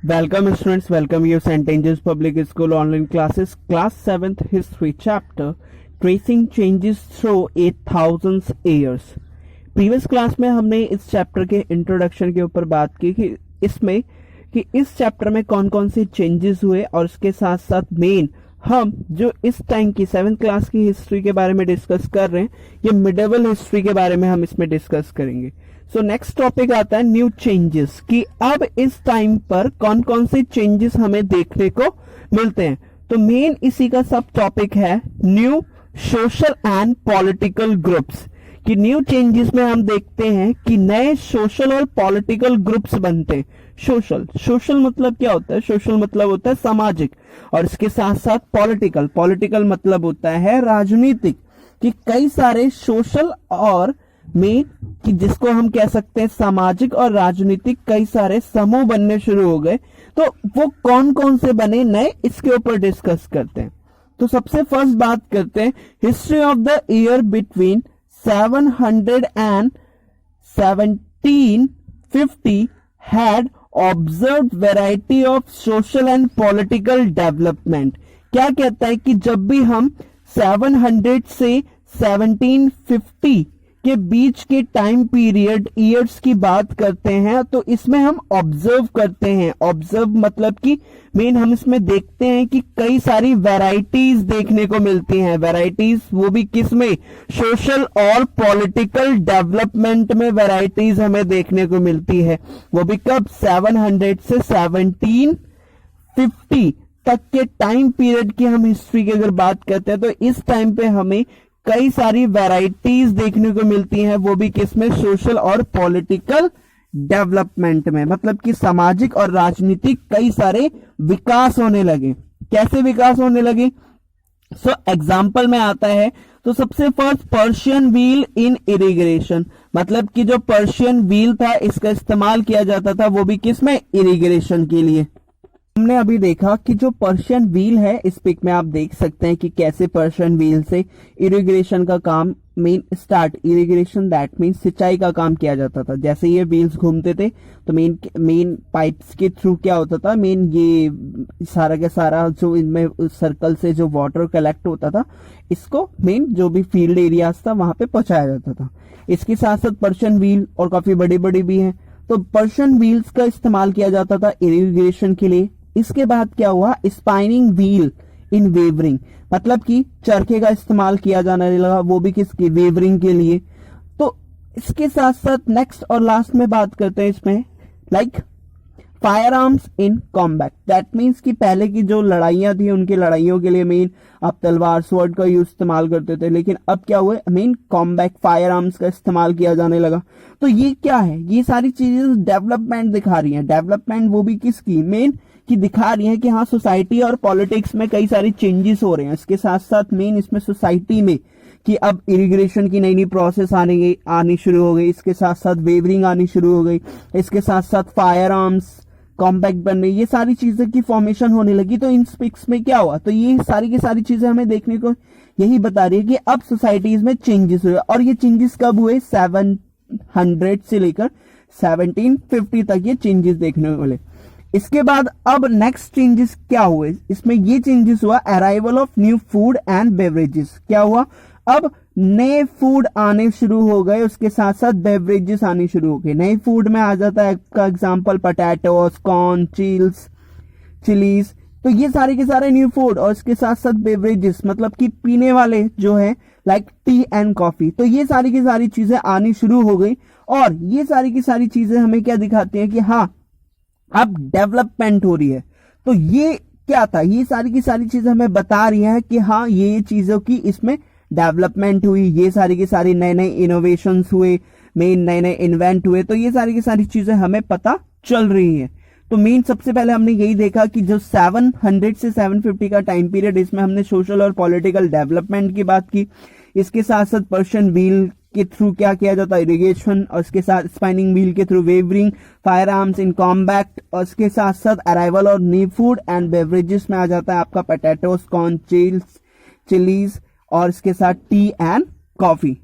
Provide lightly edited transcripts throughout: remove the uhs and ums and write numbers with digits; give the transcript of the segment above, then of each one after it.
Welcome students, welcome you St. Angel's Public School online classes, class 7th history chapter, tracing changes through 8,000 years। Previous class में हमने इस chapter के introduction के ऊपर बात की कि इसमें कि इस चैप्टर में कौन कौन से चेंजेस हुए और उसके साथ साथ मेन हम जो इस टाइम की 7th क्लास की हिस्ट्री के बारे में डिस्कस कर रहे हैं, ये मिडिवल हिस्ट्री के बारे में हम इसमें डिस्कस करेंगे। सो नेक्स्ट टॉपिक आता है न्यू चेंजेस, कि अब इस टाइम पर कौन कौन से चेंजेस हमें देखने को मिलते हैं। तो मेन इसी का सब टॉपिक है new social and political groups, कि न्यू चेंजेस में हम देखते हैं कि नए सोशल और पॉलिटिकल ग्रुप्स बनते हैं। सोशल मतलब क्या होता है? सोशल मतलब होता है सामाजिक, और इसके साथ साथ पॉलिटिकल मतलब होता है राजनीतिक, कि कई सारे सोशल और में कि जिसको हम कह सकते हैं सामाजिक और राजनीतिक कई सारे समूह बनने शुरू हो गए। तो वो कौन कौन से बने नए, इसके ऊपर डिस्कस करते हैं। तो सबसे फर्स्ट बात करते हैं history of the year between 700 and 1750 had observed variety of social and political development। क्या कहता है कि जब भी हम 700 से 1750 के बीच के टाइम पीरियड ईयर्स की बात करते हैं, तो इसमें हम ऑब्जर्व करते हैं। ऑब्जर्व मतलब कि मेन हम इसमें देखते हैं कि कई सारी वैरायटीज देखने को मिलती हैं। वैरायटीज वो भी किसमें? सोशल और पॉलिटिकल डेवलपमेंट में वैरायटीज हमें देखने को मिलती है। वो भी कब? 700 से 1750 तक के टाइम पीरियड की हम हिस्ट्री की अगर बात करते हैं, तो इस टाइम पे हमें कई सारी वैरायटीज देखने को मिलती हैं। वो भी किसमें? सोशल और पॉलिटिकल डेवलपमेंट में, मतलब कि सामाजिक और राजनीतिक कई सारे विकास होने लगे। कैसे विकास होने लगे? एग्जाम्पल में आता है तो सबसे first Persian wheel in irrigation, मतलब कि जो पर्शियन व्हील था इसका इस्तेमाल किया जाता था, वो भी किसमें? इरिगेशन के लिए। हमने अभी देखा कि जो पर्शियन व्हील है, इस पिक में आप देख सकते हैं कि कैसे पर्शियन व्हील से इरिगेशन का काम इरिगेशन दैट मीन सिंचाई का काम किया जाता था। जैसे ये व्हील्स घूमते थे तो मेन पाइप्स के थ्रू क्या होता था, मेन ये सारा का सारा जो इनमें सर्कल से जो वाटर कलेक्ट होता था, इसको मेन जो भी फील्ड एरियाज था वहां पे पहुंचाया जाता था। इसके साथ साथ पर्शियन व्हील और काफी बड़ी बड़ी भी है, तो पर्शियन व्हील्स का इस्तेमाल किया जाता था इरिगेशन के लिए। इसके बाद क्या हुआ? स्पाइनिंग व्हील इन वेवरिंग, मतलब कि चरखे का इस्तेमाल किया जाने लगा, वो भी किसकी? वेवरिंग के लिए। तो इसके साथ साथ नेक्स्ट और लास्ट में बात करते हैं इसमें like fire arms in combat, that means कि पहले की जो लड़ाइयां थी उनकी लड़ाइयों के लिए मेन आप तलवार स्वॉर्ड का यूज इस्तेमाल करते थे, लेकिन अब क्या हुआ? मेन कॉम्बैट फायर आर्म्स का इस्तेमाल किया जाने लगा। तो ये क्या है? ये सारी चीजें डेवलपमेंट दिखा रही हैं। डेवलपमेंट वो भी किसकी? मेन कि दिखा रही है कि हाँ सोसाइटी और पॉलिटिक्स में कई सारी चेंजेस हो रहे हैं। इसके साथ साथ मेन इसमें सोसाइटी में कि अब इरिगेशन की नई नई प्रोसेस आनी शुरू हो गई। इसके साथ साथ वेवरिंग आनी शुरू हो गई। इसके साथ साथ फायर आर्म्स कॉम्पैक्ट बनने, ये सारी चीजें की फॉर्मेशन होने लगी। तो इन स्पिक्स में क्या हुआ? तो ये सारी की सारी चीजें हमें देखने को यही बता रही है कि अब सोसाइटीज में चेंजेस हुए। और ये चेंजेस कब हुए? 700 से लेकर 1750 तक ये चेंजेस देखने को मिले। इसके बाद अब नेक्स्ट चेंजेस क्या हुए? इसमें ये चेंजेस हुआ arrival of new food and beverages. क्या हुआ? अब नए फूड आने शुरू हो गए, उसके साथ साथ बेवरेजेस आने शुरू हो गए। नए फूड में आ जाता है का एग्जांपल पोटैटोस, कॉर्न, चिलीज। तो ये सारे के सारे न्यू फूड, और इसके साथ साथ बेवरेजेस मतलब कि पीने वाले जो है लाइक टी एंड कॉफी। तो ये सारी की सारी चीजें आनी शुरू हो गई, और ये सारी की सारी चीजें हमें क्या दिखाती हैं कि हाँ अब डेवलपमेंट हो रही है। तो ये क्या था? ये सारी की सारी चीजें हमें बता रही हैं कि हाँ ये चीजों की इसमें डेवलपमेंट हुई, ये सारी की सारी नए नए इनोवेशंस हुए, मेन नए नए इन्वेंट हुए। तो ये सारी की सारी चीजें हमें पता चल रही हैं। तो मेन सबसे पहले हमने यही देखा कि जो 700 से 750 का टाइम पीरियड, इसमें हमने सोशल और पॉलिटिकल डेवलपमेंट की बात की। इसके साथ साथ पर्शियन व्हील के थ्रू क्या किया जाता है? इरिगेशन, और इसके साथ स्पाइनिंग व्हील के थ्रू वेवरिंग, फायर आर्म्स इन कॉम्बैक्ट, और इसके साथ साथ अराइवल और न्यू फूड एंड बेवरेजेस में आ जाता है आपका पोटैटोस, कॉर्न, चिलीज, और इसके साथ टी एंड कॉफी।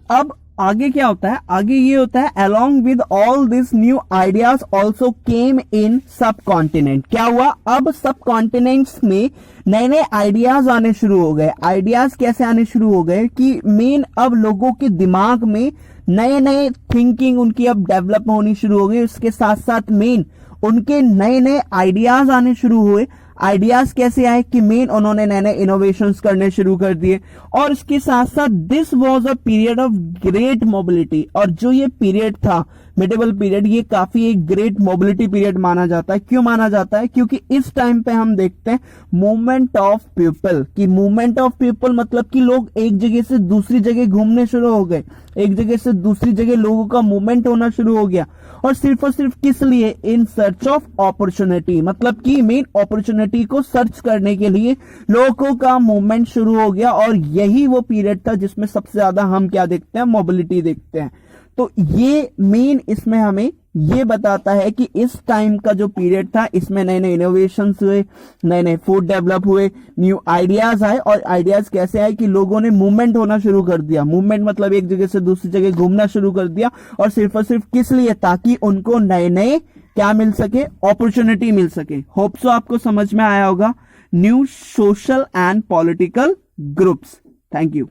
अब आगे क्या होता है, आगे ये होता है along with all these new ideas also came in subcontinent। क्या हुआ, अब सब कॉन्टिनेंट्स में नए नए आइडियाज आने शुरू हो गए। आइडियाज कैसे आने शुरू हो गए कि मेन अब लोगों के दिमाग में नए नए थिंकिंग उनकी अब डेवलप होनी शुरू हो गई। उसके साथ साथ मेन उनके नए नए आइडियाज आने शुरू हुए। आइडियाज कैसे आए कि मेन उन्होंने नए नए इनोवेशंस करने शुरू कर दिए। और इसके साथ साथ this was a period of great mobility. और जो ये पीरियड था मिडिवल पीरियड, ये काफी एक ग्रेट मोबिलिटी पीरियड माना जाता है। क्यों माना जाता है, क्योंकि इस टाइम पे हम देखते हैं मूवमेंट ऑफ पीपल की। मूवमेंट ऑफ पीपल मतलब कि लोग एक जगह से दूसरी जगह घूमने शुरू हो गए, एक जगह से दूसरी जगह लोगों का मूवमेंट होना शुरू हो गया। और सिर्फ किस लिए, इन सर्च ऑफ अपॉर्चुनिटी, मतलब कि मेन अपॉर्चुनिटी को सर्च करने के लिए लोगों का मूवमेंट शुरू हो गया। और यही वो पीरियड था जिसमें सबसे ज्यादा हम क्या देखते हैं, मोबिलिटी देखते हैं। तो ये मेन इसमें हमें ये बताता है कि इस टाइम का जो पीरियड था इसमें नए नए इनोवेशंस हुए, नए नए फूड डेवलप हुए, न्यू आइडियाज आए। और आइडियाज कैसे आए कि लोगों ने मूवमेंट होना शुरू कर दिया। मूवमेंट मतलब एक जगह से दूसरी जगह घूमना शुरू कर दिया। और सिर्फ किस लिए, ताकि उनको नए नए क्या मिल सके, अपॉर्चुनिटी मिल सके। होप सो आपको समझ में आया होगा। New social and political groups. Thank you.